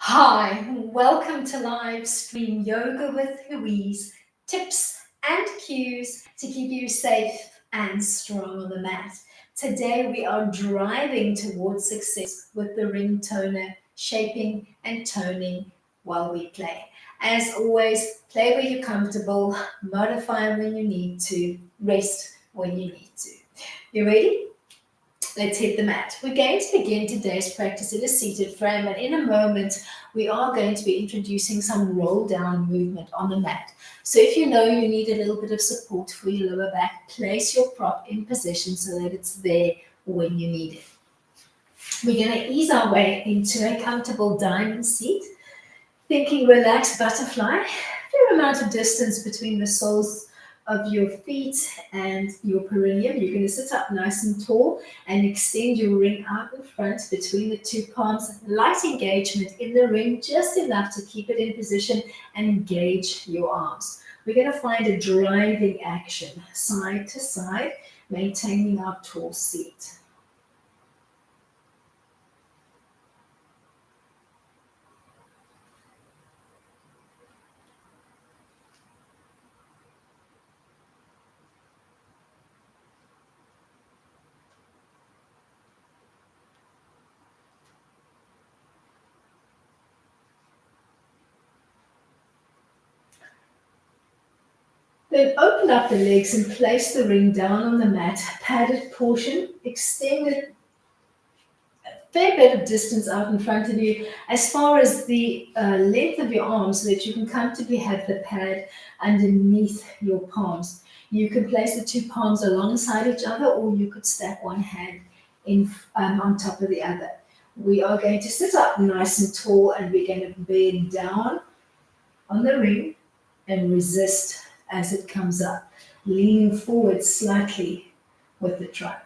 Hi, welcome to live stream yoga with Louise. Tips and cues to keep you safe and strong on the mat. Today we are driving towards success with the ring toner, shaping and toning while we play. As always, play where you're comfortable, modify when you need to, rest when you need to. You ready? Let's hit the mat. We're going to begin today's practice in a seated frame, and in a moment, we are going to be introducing some roll down movement on the mat. So if you know you need a little bit of support for your lower back, place your prop in position so that it's there when you need it. We're going to ease our way into a comfortable diamond seat, thinking relaxed butterfly, fair amount of distance between the soles of your feet and your perineum. You're going to sit up nice and tall and extend your ring out in front between the two palms. Light engagement in the ring, just enough to keep it in position and engage your arms. We're going to find a driving action, side to side, maintaining our tall seat. Then open up the legs and place the ring down on the mat, padded portion, extend it a fair bit of distance out in front of you, as far as the length of your arms, so that you can comfortably have the pad underneath your palms. You can place the two palms alongside each other, or you could stack one hand on top of the other. We are going to sit up nice and tall, and we're going to bend down on the ring and resist as it comes up, leaning forward slightly with the trunk.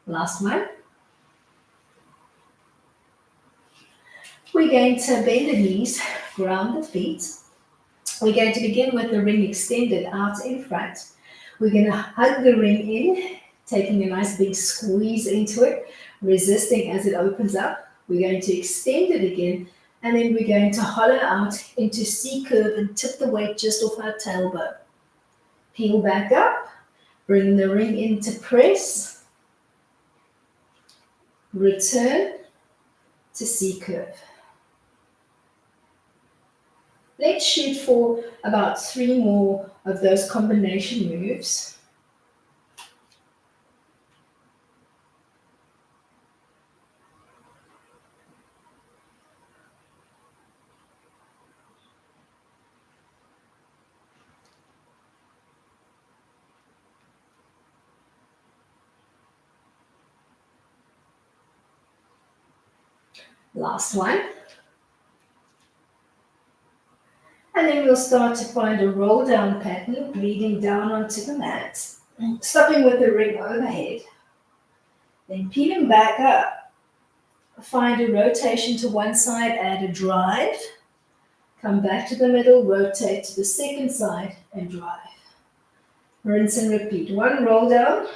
Last one. We're going to bend the knees, ground the feet. We're going to begin with the ring extended out in front. We're going to hug the ring in, taking a nice big squeeze into it, resisting as it opens up. We're going to extend it again, and then we're going to hollow out into C curve and tip the weight just off our tailbone. Peel back up, bring the ring into press, return to C curve. Let's shoot for about 3 more of those combination moves. Last one. And then we'll start to find a roll down pattern, bleeding down onto the mat, stopping with the ring overhead. Then peeling back up, find a rotation to one side, add a drive, come back to the middle, rotate to the second side and drive. Rinse and repeat. One roll down,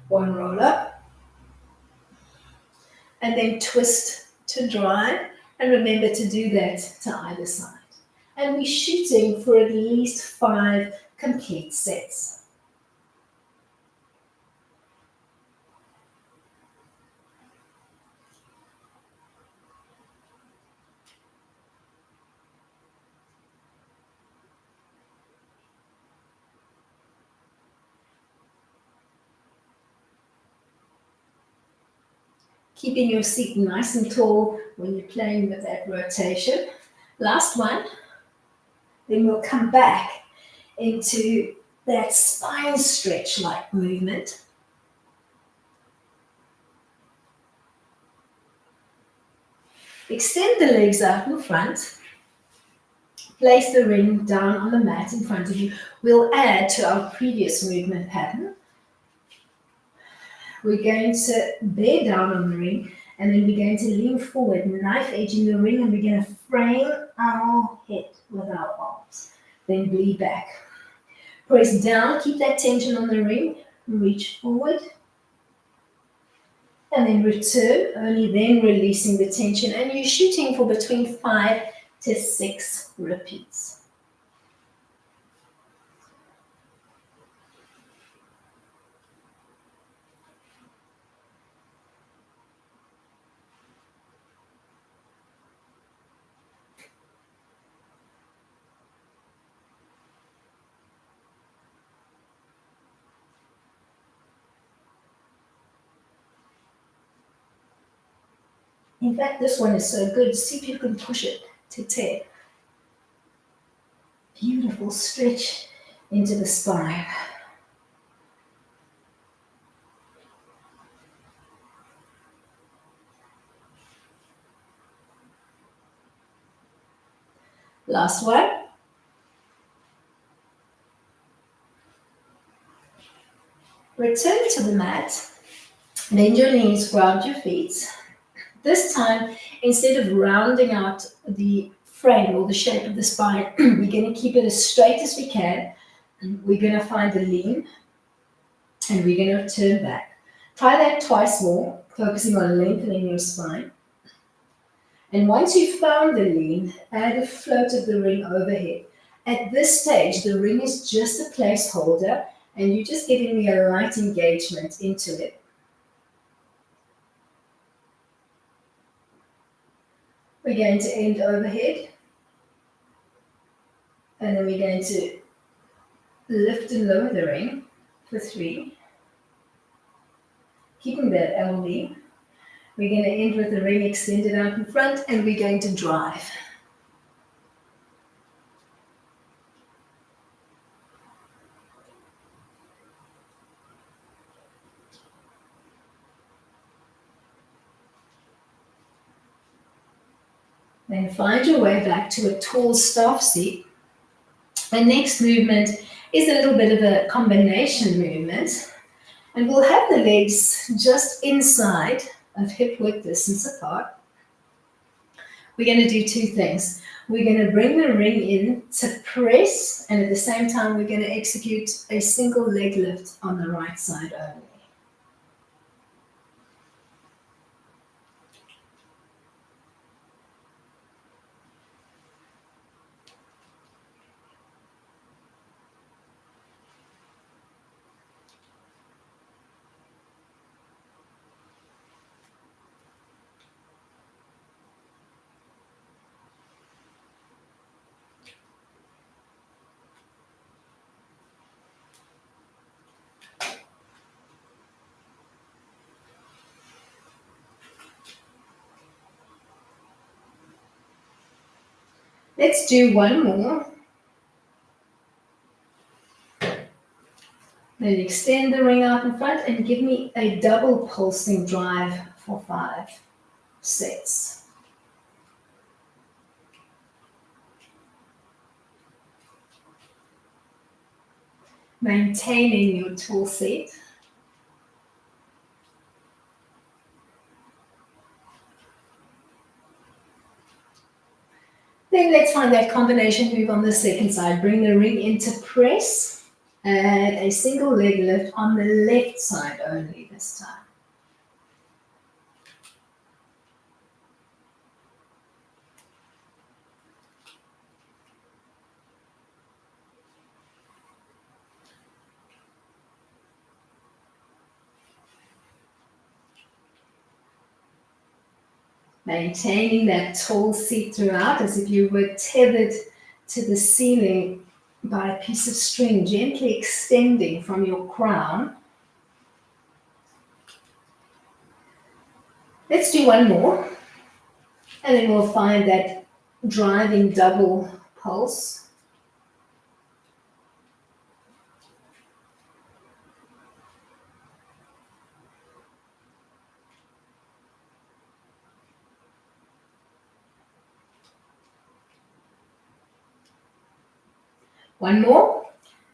one roll up, and then twist to drive. And remember to do that to either side. And we're shooting for at least 5 complete sets. Keeping your seat nice and tall when you're playing with that rotation. Last one. Then we'll come back into that spine stretch like movement. Extend the legs out in front. Place the ring down on the mat in front of you. We'll add to our previous movement pattern. We're going to bear down on the ring, and then we're going to lean forward, knife edging the ring, and we're going to frame our head with our arms. Then bleed back. Press down, keep that tension on the ring, reach forward, and then return, only then releasing the tension, and you're shooting for between 5 to 6 repeats. In fact, this one is so good. See if you can push it to 10. Beautiful stretch into the spine. Last one. Return to the mat. Bend your knees, ground your feet. This time, instead of rounding out the frame or the shape of the spine, we're going to keep it as straight as we can. We're going to find the lean, and we're going to turn back. Try that twice more, focusing on lengthening your spine. And once you've found the lean, add a float of the ring overhead. At this stage, the ring is just a placeholder, and you're just getting a light engagement into it. We're going to end overhead, and then we're going to lift and lower the ring for 3. Keeping that LV. We're going to end with the ring extended out in front, and we're going to drive. Then find your way back to a tall staff seat. The next movement is a little bit of a combination movement. And we'll have the legs just inside of hip width distance apart. We're going to do 2 things. We're going to bring the ring in to press, and at the same time, we're going to execute a single leg lift on the right side only. Let's do one more. Then extend the ring out in front and give me a double pulsing drive for 5 sets. Maintaining your tall seat. Then let's find that combination move on the second side. Bring the ring into press and a single leg lift on the left side only this time. Maintaining that tall seat throughout as if you were tethered to the ceiling by a piece of string, gently extending from your crown. Let's do one more, and then we'll find that driving double pulse. One more.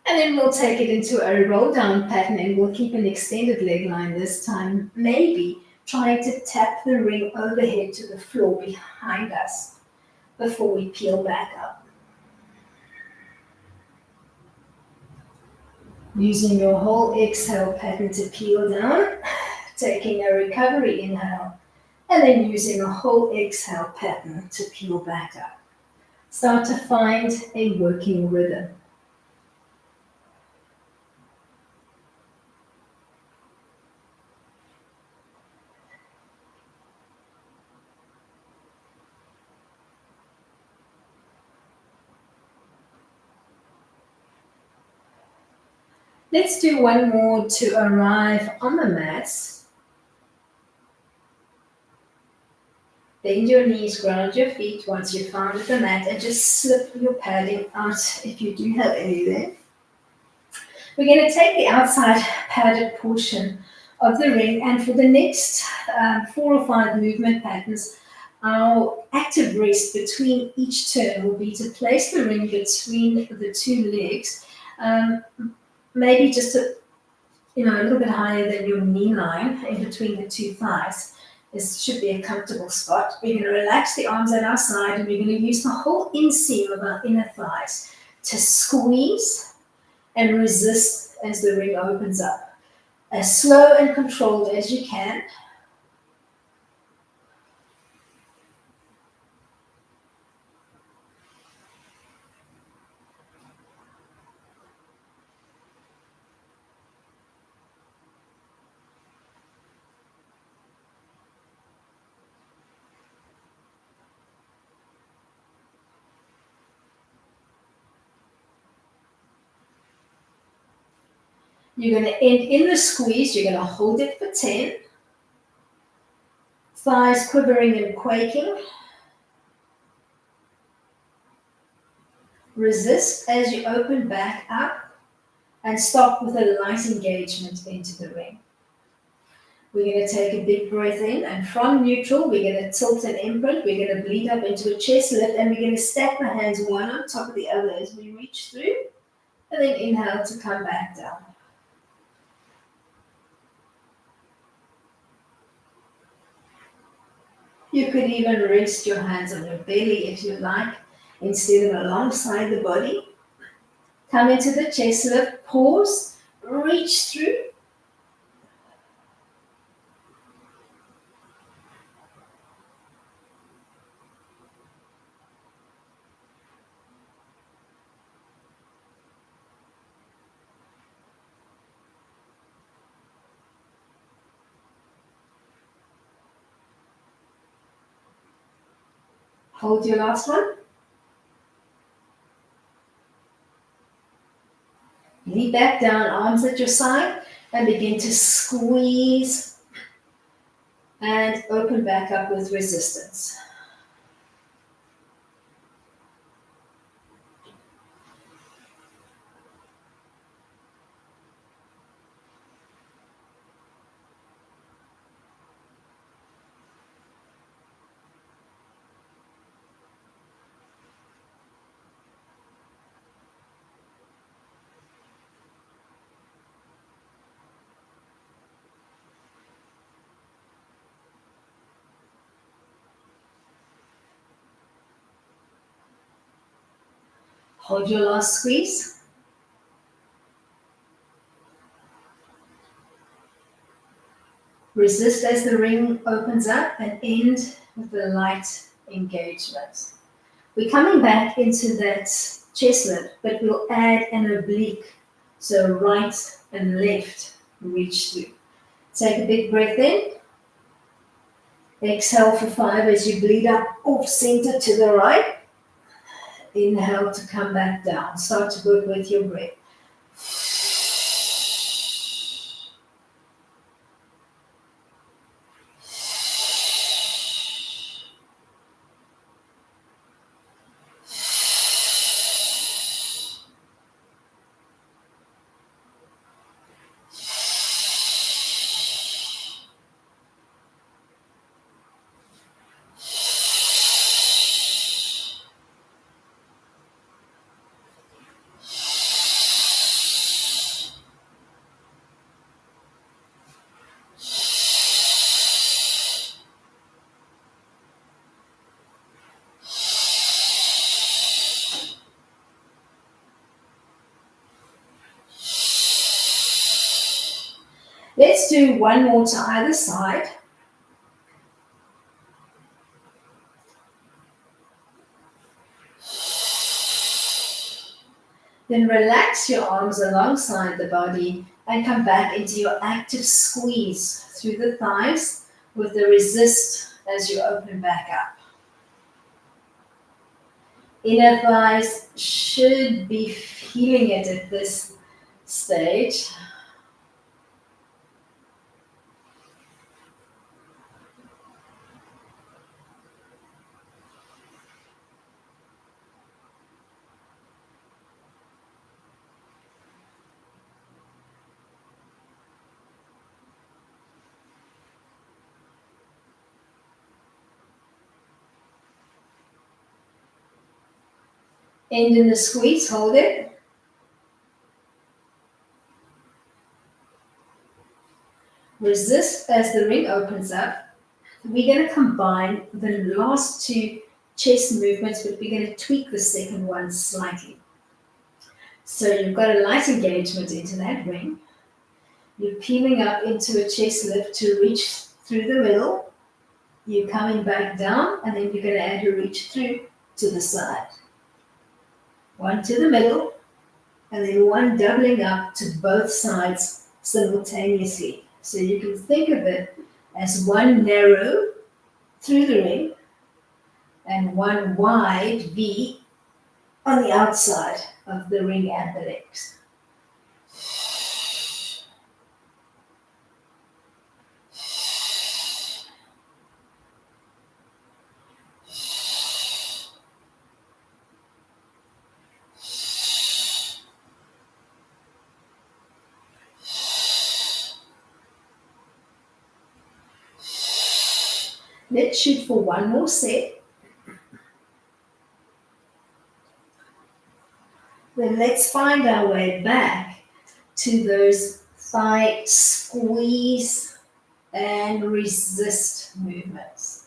And then we'll take it into a roll down pattern and we'll keep an extended leg line this time. Maybe trying to tap the ring overhead to the floor behind us before we peel back up. Using your whole exhale pattern to peel down, taking a recovery inhale, and then using a whole exhale pattern to peel back up. Start to find a working rhythm. Let's do one more to arrive on the mats. Bend your knees, ground your feet once you've found the mat, and just slip your padding out if you do have any there. We're going to take the outside padded portion of the ring, and for the next 4 or 5 movement patterns, our active rest between each turn will be to place the ring between the two legs, maybe just a little bit higher than your knee line, in between the two thighs. This should be a comfortable spot. We're going to relax the arms at our side, and we're going to use the whole inseam of our inner thighs to squeeze and resist as the ring opens up. As slow and controlled as you can. You're going to end in the squeeze. You're going to hold it for 10. Thighs quivering and quaking. Resist as you open back up and stop with a light engagement into the ring. We're going to take a big breath in, and from neutral, we're going to tilt and imprint. We're going to bleed up into a chest lift, and we're going to stack the hands one on top of the other as we reach through, and then inhale to come back down. You could even rest your hands on your belly if you like, instead of alongside the body. Come into the chest lift, pause, reach through. Hold your last one. Lean back down, arms at your side, and begin to squeeze and open back up with resistance. Hold your last squeeze. Resist as the ring opens up and end with the light engagement. We're coming back into that chest lift, but we'll add an oblique, so right and left reach through. Take a big breath in. Exhale for 5 as you bleed up off center to the right. Inhale to come back down. Start to work with your breath. Let's do one more to either side. Then relax your arms alongside the body and come back into your active squeeze through the thighs with the resist as you open back up. Inner thighs should be feeling it at this stage. End in the squeeze, hold it. Resist as the ring opens up. We're going to combine the last two chest movements, but we're going to tweak the second one slightly. So you've got a light engagement into that ring. You're peeling up into a chest lift to reach through the middle. You're coming back down, and then you're going to add a reach through to the side. One to the middle, and then one doubling up to both sides simultaneously. So you can think of it as one narrow through the ring and one wide V on the outside of the ring and the legs. Let's shoot for one more set. Then let's find our way back to those thigh squeeze and resist movements.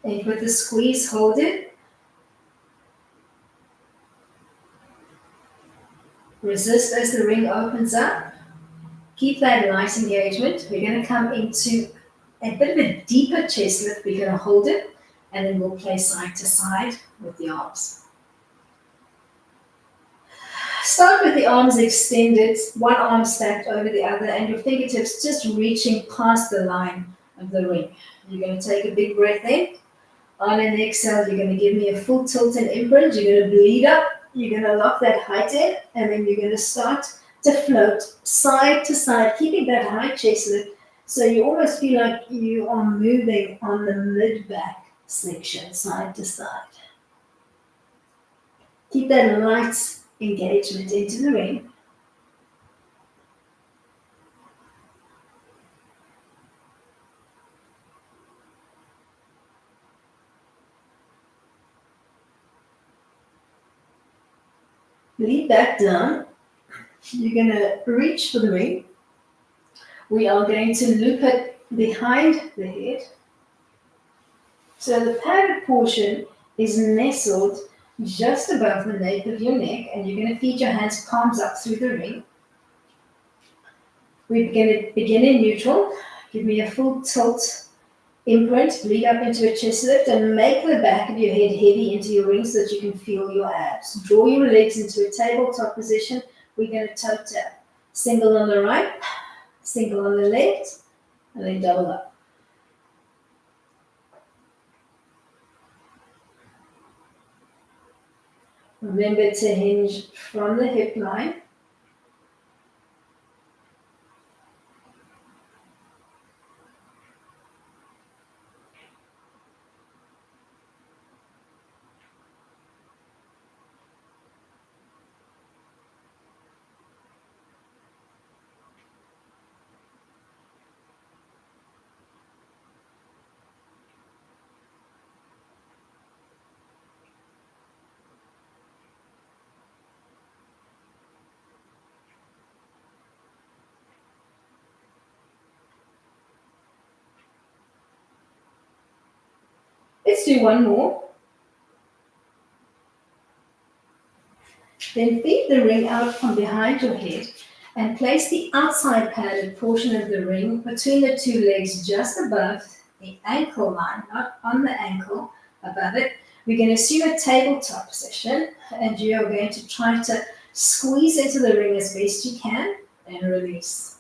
And with the squeeze, hold it. Resist as the ring opens up. Keep that light engagement. We're going to come into a bit of a deeper chest lift. We're going to hold it, and then we'll play side to side with the arms. Start with the arms extended, one arm stacked over the other, and your fingertips just reaching past the line of the ring. You're going to take a big breath in. On an exhale, you're going to give me a full tilt and imprint. You're going to bleed up. You're going to lock that height in, and then you're going to start to float side to side, keeping that high chest lift. So you almost feel like you are moving on the mid-back section, side to side. Keep that light engagement into the ring. Lead back down. You're going to reach for the ring. We are going to loop it behind the head. So the padded portion is nestled just above the nape of your neck, and you're going to feed your hands palms up through the ring. We're going to begin in neutral. Give me a full tilt imprint, bleed up into a chest lift, and make the back of your head heavy into your ring so that you can feel your abs. Draw your legs into a tabletop position. We're going to toe tap. Single on the right, single on the left, and then double up. Remember to hinge from the hip line. Let's do one more. Then feed the ring out from behind your head and place the outside padded portion of the ring between the two legs just above the ankle line, not on the ankle, above it. We're going to assume a tabletop position, and you are going to try to squeeze into the ring as best you can and release.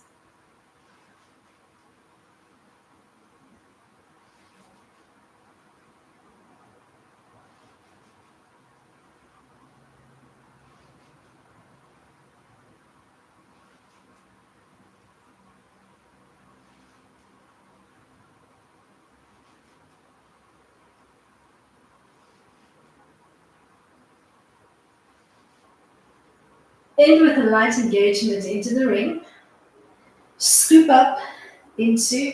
End with a light engagement into the ring. Scoop up into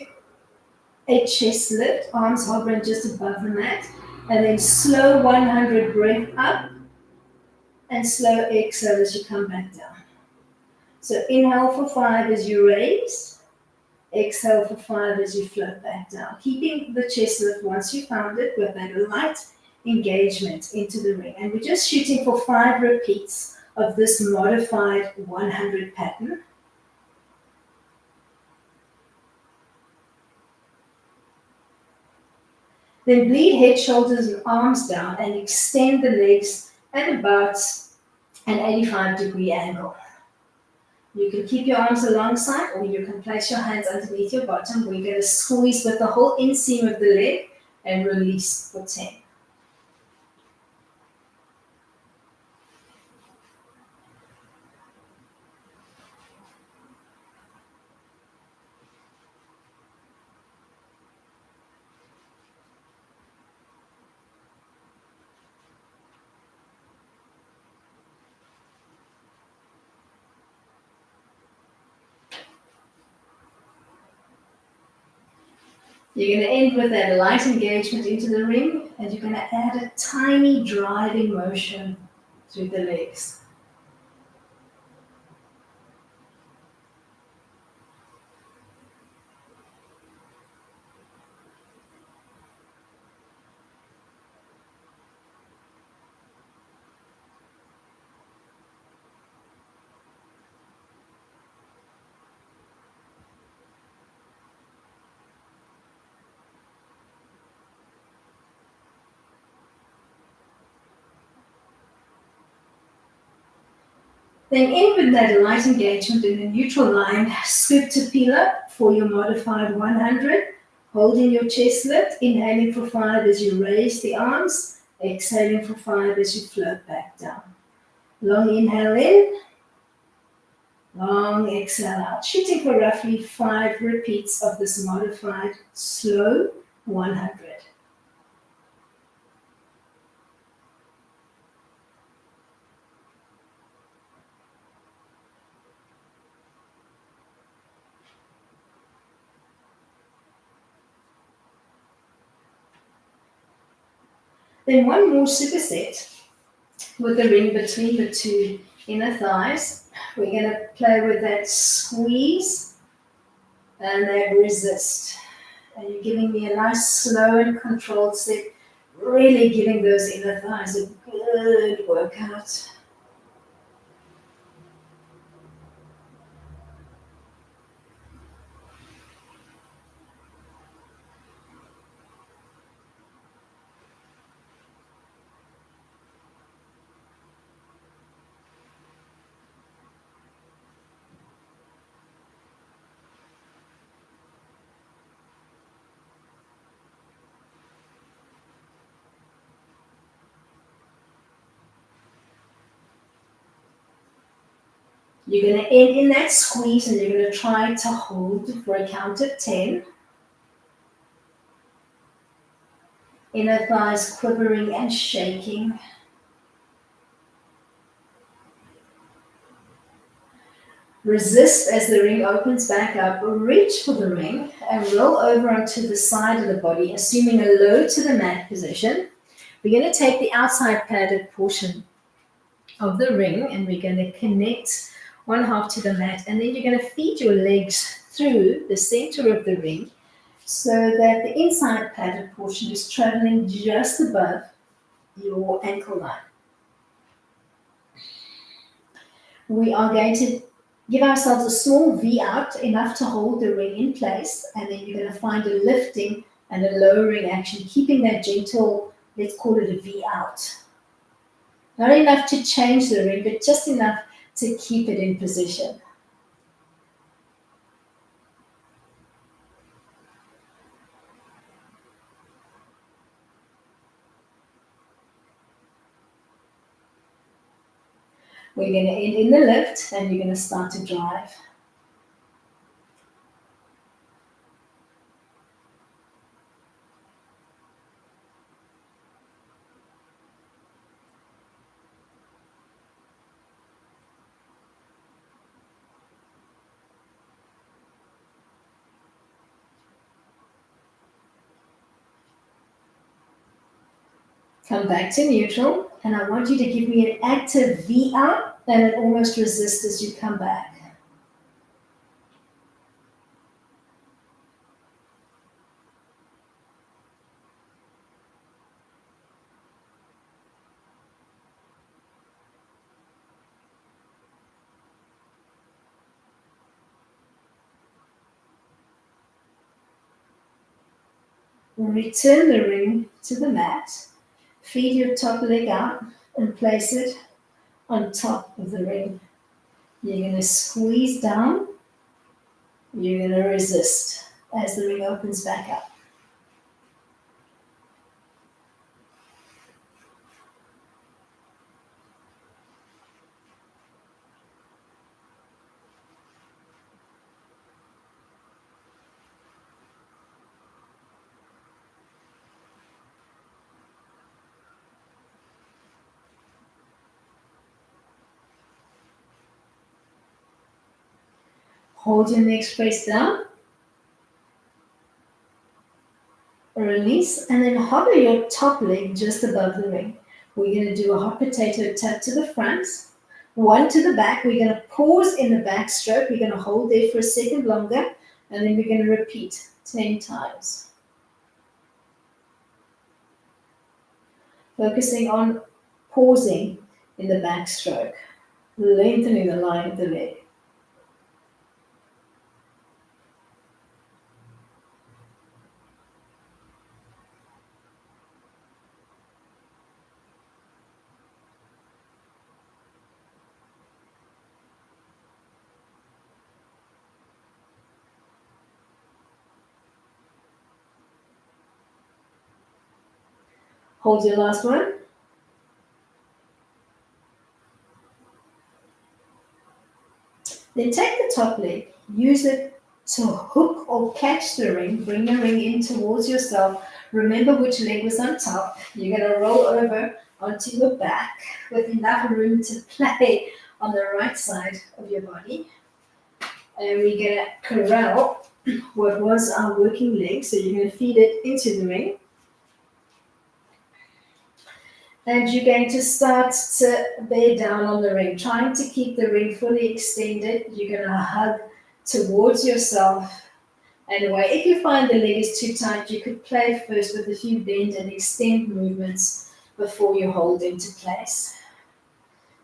a chest lift, arms hovering just above the mat, and then slow 100 breath up and slow exhale as you come back down. So inhale for 5 as you raise, exhale for 5 as you float back down. Keeping the chest lift once you found it with that light engagement into the ring. And we're just shooting for 5 repeats of this modified 100 pattern. Then bleed head, shoulders, and arms down and extend the legs at about an 85-degree angle. You can keep your arms alongside, or you can place your hands underneath your bottom. We're going to squeeze with the whole inseam of the leg and release for 10. You're going to end with that light engagement into the ring, and you're going to add a tiny driving motion through the legs. Then end with that light engagement in the neutral line. Scoop to peel up for your modified 100. Holding your chest lift, inhaling for 5 as you raise the arms, exhaling for 5 as you float back down. Long inhale in, long exhale out. Shooting for roughly 5 repeats of this modified slow 100. Then one more superset with the ring between the two inner thighs. We're going to play with that squeeze and that resist. And you're giving me a nice slow and controlled step, really giving those inner thighs a good workout. You're going to end in that squeeze, and you're going to try to hold for a count of 10. Inner thighs quivering and shaking. Resist as the ring opens back up. Reach for the ring and roll over onto the side of the body, assuming a low to the mat position. We're going to take the outside padded portion of the ring, and we're going to connect one half to the mat, and then you're going to feed your legs through the center of the ring, so that the inside padded portion is traveling just above your ankle line. We are going to give ourselves a small V out, enough to hold the ring in place, and then you're going to find a lifting and a lowering action, keeping that gentle, let's call it a V out. Not enough to change the ring, but just enough to keep it in position. We're going to end in the lift, and you're going to start to drive. Come back to neutral, and I want you to give me an active V out and an almost resist as you come back. Return the ring to the mat. Feed your top leg out and place it on top of the ring. You're going to squeeze down. You're going to resist as the ring opens back up. Hold your neck pressed down. Release, and then hover your top leg just above the ring. We're going to do a hot potato tap to the front, one to the back. We're going to pause in the back stroke. We're going to hold there for a second longer, and then we're going to repeat 10 times. Focusing on pausing in the back stroke, lengthening the line of the leg. Hold your last one. Then take the top leg, use it to hook or catch the ring, bring the ring in towards yourself. Remember which leg was on top. You're going to roll over onto your back with enough room to play on the right side of your body. And we're going to corral what was our working leg. So you're going to feed it into the ring. And you're going to start to bear down on the ring, trying to keep the ring fully extended. You're going to hug towards yourself and away. If you find the leg is too tight, you could play first with a few bend and extend movements before you hold into place.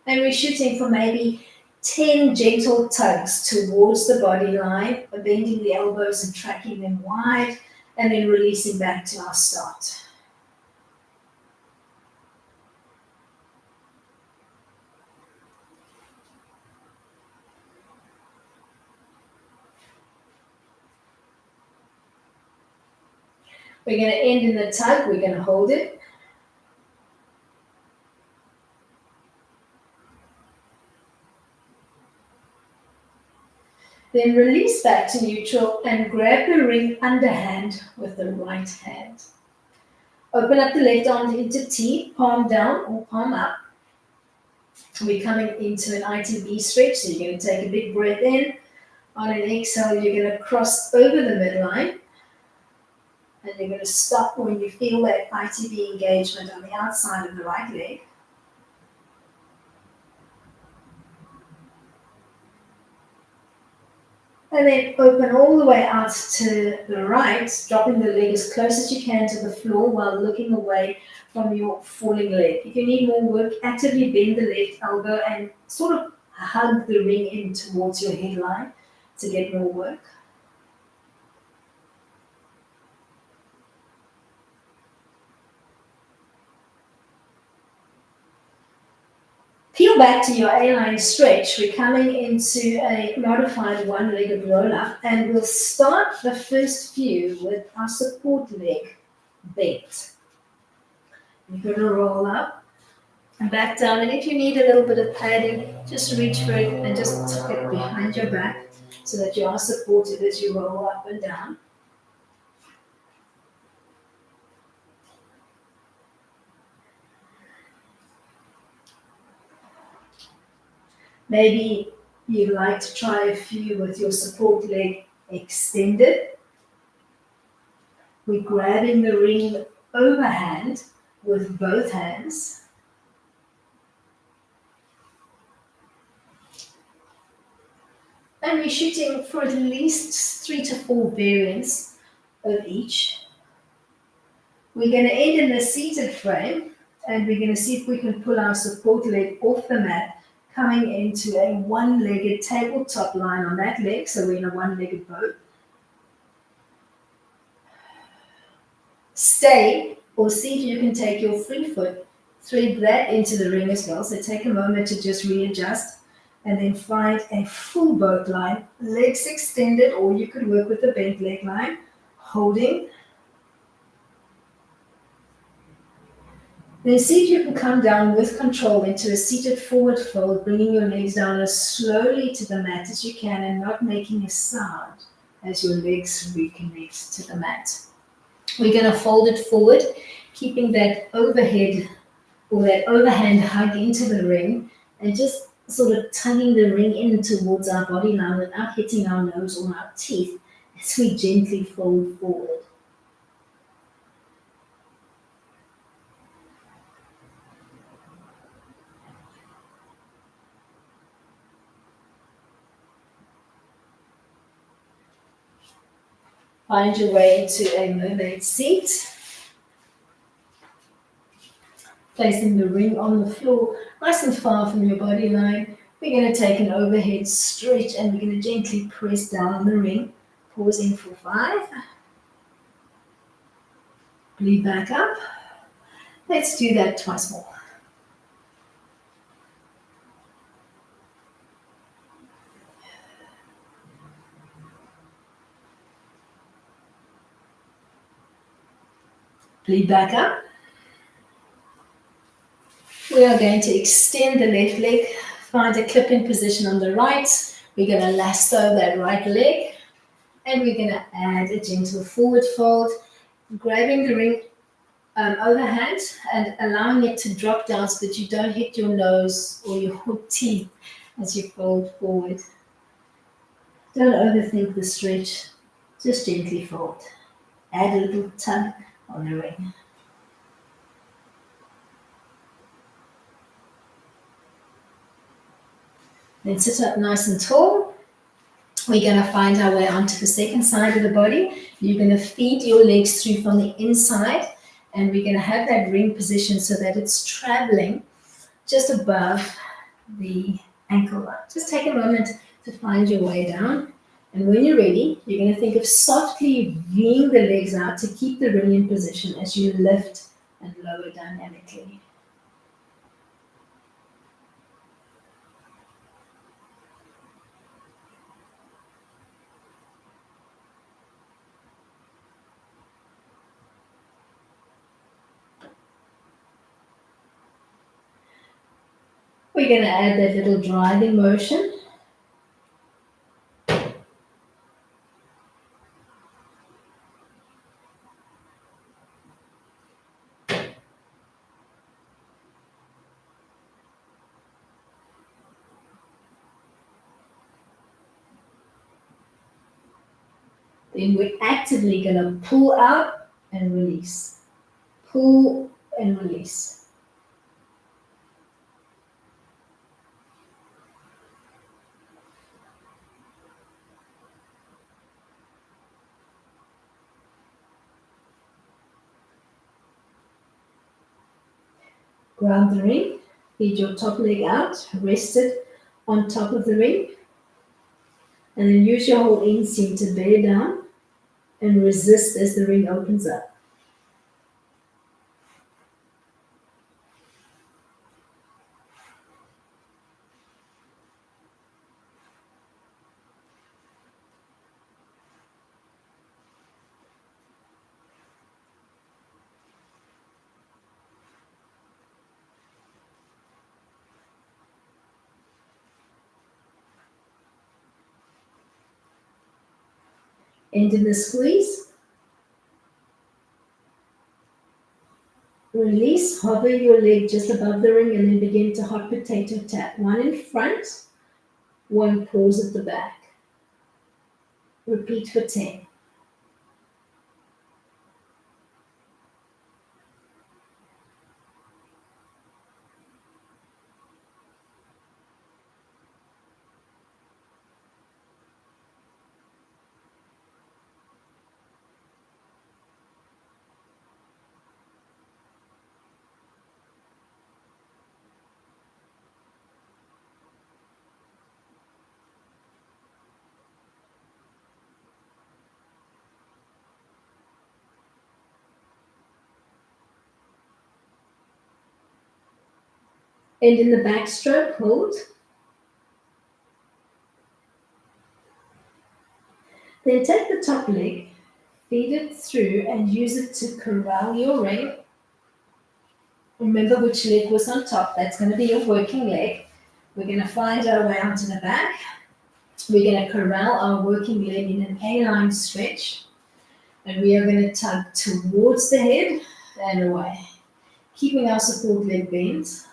And we're shooting for maybe 10 gentle tugs towards the body line, bending the elbows and tracking them wide, and then releasing back to our start. We're going to end in the tug. We're going to hold it. Then release back to neutral and grab the ring underhand with the right hand. Open up the left arm into T, palm down or palm up. We're coming into an ITB stretch, so you're going to take a big breath in. On an exhale, you're going to cross over the midline. And you're going to stop when you feel that ITB engagement on the outside of the right leg. And then open all the way out to the right, dropping the leg as close as you can to the floor while looking away from your falling leg. If you need more work, actively bend the left elbow and sort of hug the ring in towards your headline to get more work. Peel back to your A-line stretch. We're coming into a modified one-legged roll-up, and we'll start the first few with our support leg bent. You're going to roll up and back down, and if you need a little bit of padding, just reach for it and just tuck it behind your back so that you are supported as you roll up and down. Maybe you'd like to try a few with your support leg extended. We're grabbing the ring overhand with both hands. And we're shooting for at least 3 to 4 variants of each. We're going to end in the seated frame, and we're going to see if we can pull our support leg off the mat, coming into a one-legged tabletop line on that leg, so we're in a one-legged boat. Stay, or see if you can take your free foot, thread that into the ring as well, so take a moment to just readjust, and then find a full boat line, legs extended, or you could work with the bent leg line, holding. Then see if you can come down with control into a seated forward fold, bringing your legs down as slowly to the mat as you can and not making a sound as your legs reconnect to the mat. We're going to fold it forward, keeping that overhead or that overhand hug into the ring and just sort of tugging the ring in towards our body line without hitting our nose or our teeth as we gently fold forward. Find your way into a mermaid seat. Placing the ring on the floor, nice and far from your body line. We're going to take an overhead stretch and we're going to gently press down on the ring. Pausing for 5. Breathe back up. Let's do that twice more. Breathe back up. We are going to extend the left leg, find a clip-in position on the right. We're going to lasso that right leg, and we're going to add a gentle forward fold, grabbing the ring overhand and allowing it to drop down so that you don't hit your nose or your teeth as you fold forward. Don't overthink the stretch, just gently fold. Add a little tug on the ring. Then sit up nice and tall. We're going to find our way onto the second side of the body. You're going to feed your legs through from the inside, and we're going to have that ring position so that it's traveling just above the ankle line. Just take a moment to find your way down. And when you're ready, you're going to think of softly Ving the legs out to keep the ring in position as you lift and lower dynamically. We're going to add that little driving motion. Then we're actively going to pull out and release. Pull and release. Ground the ring, feed your top leg out, rest it on top of the ring, and then use your whole inseam to bear down and resist as the ring opens up. End in the squeeze. Release, hover your leg just above the ring and then begin to hot potato tap. One in front, one pause at the back. Repeat for 10. End in the backstroke, hold. Then take the top leg, feed it through and use it to corral your ring. Remember which leg was on top, that's going to be your working leg. We're going to find our way onto the back. We're going to corral our working leg in an A-line stretch. And we are going to tug towards the head and away, keeping our support leg bent.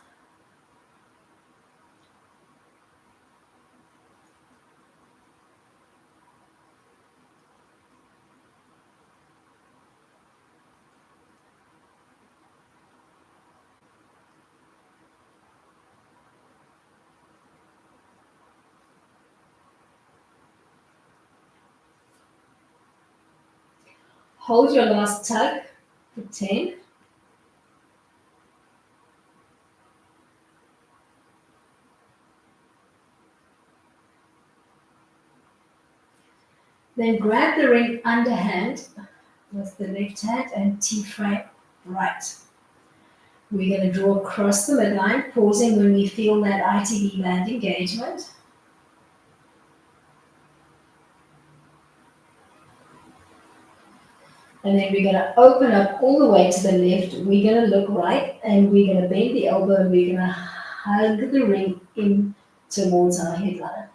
Hold your last tug for 10. Then grab the ring underhand with the left hand and T-frame right. We're going to draw across the midline, pausing when we feel that ITB band engagement. And then we're going to open up all the way to the left. We're going to look right and we're going to bend the elbow and we're going to hug the ring in towards our headline.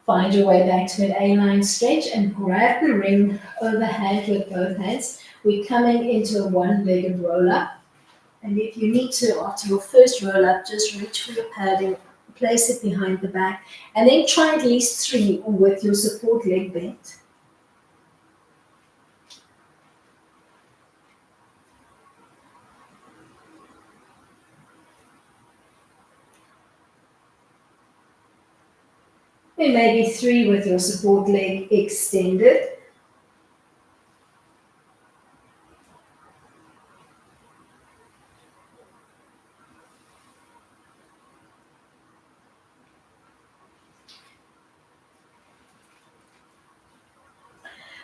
Find your way back to an A-line stretch and grab the ring overhand with both hands. We're coming into a one-legged roll-up. And if you need to, after your first roll-up, just reach for your padding, place it behind the back, and then try at least 3 with your support leg bent. Then maybe 3 with your support leg extended.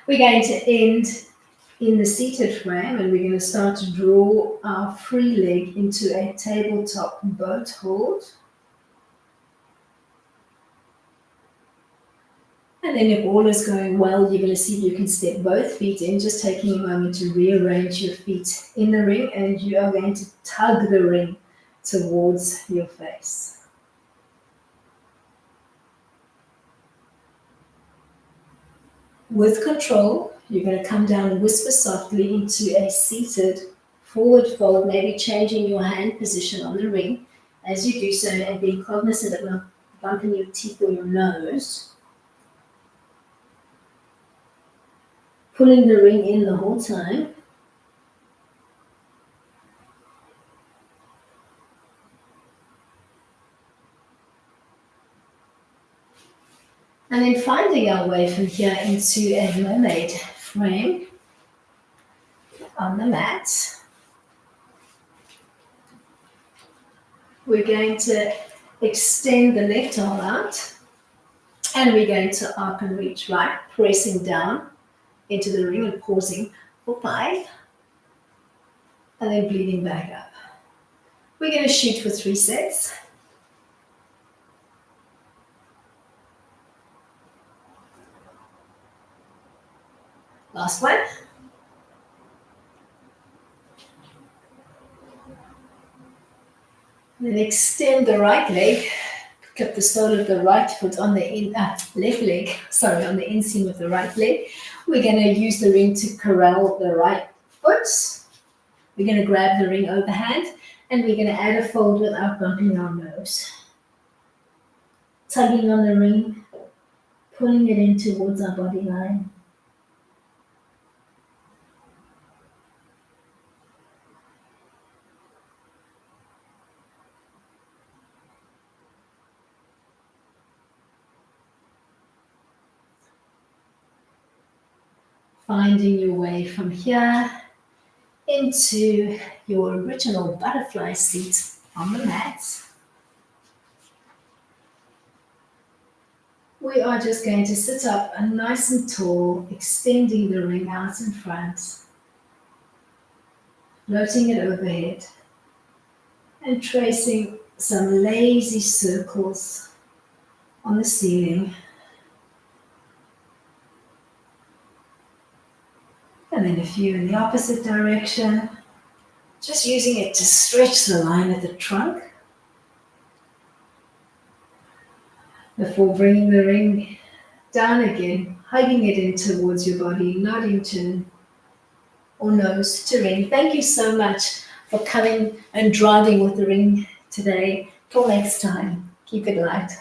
We're going to end in the seated frame and we're going to start to draw our free leg into a tabletop boat hold. And then if all is going well, you're going to see you can step both feet in, just taking a moment to rearrange your feet in the ring, and you are going to tug the ring towards your face. With control, you're going to come down and whisper softly into a seated forward fold, maybe changing your hand position on the ring as you do so and being cognizant of not bumping your teeth or your nose. Pulling the ring in the whole time. And then finding our way from here into a mermaid frame on the mat. We're going to extend the left arm out, and we're going to arc and reach right, pressing down into the ring and pausing for 5, and then bleeding back up. We're going to shoot for 3 sets. Last one. Then extend the right leg. Clip the sole of the right foot on the left leg, on the inseam of the right leg. We're going to use the ring to corral the right foot. We're going to grab the ring overhand, and we're going to add a fold without bumping our nose. Tugging on the ring, pulling it in towards our body line. Finding your way from here into your original butterfly seat on the mat. We are just going to sit up nice and tall, extending the ring out in front, floating it overhead, and tracing some lazy circles on the ceiling. And then a few in the opposite direction, just using it to stretch the line at the trunk before bringing the ring down again, hugging it in towards your body, nodding to or nose to ring. Thank you so much for coming and driving with the ring today. Till next time, keep it light.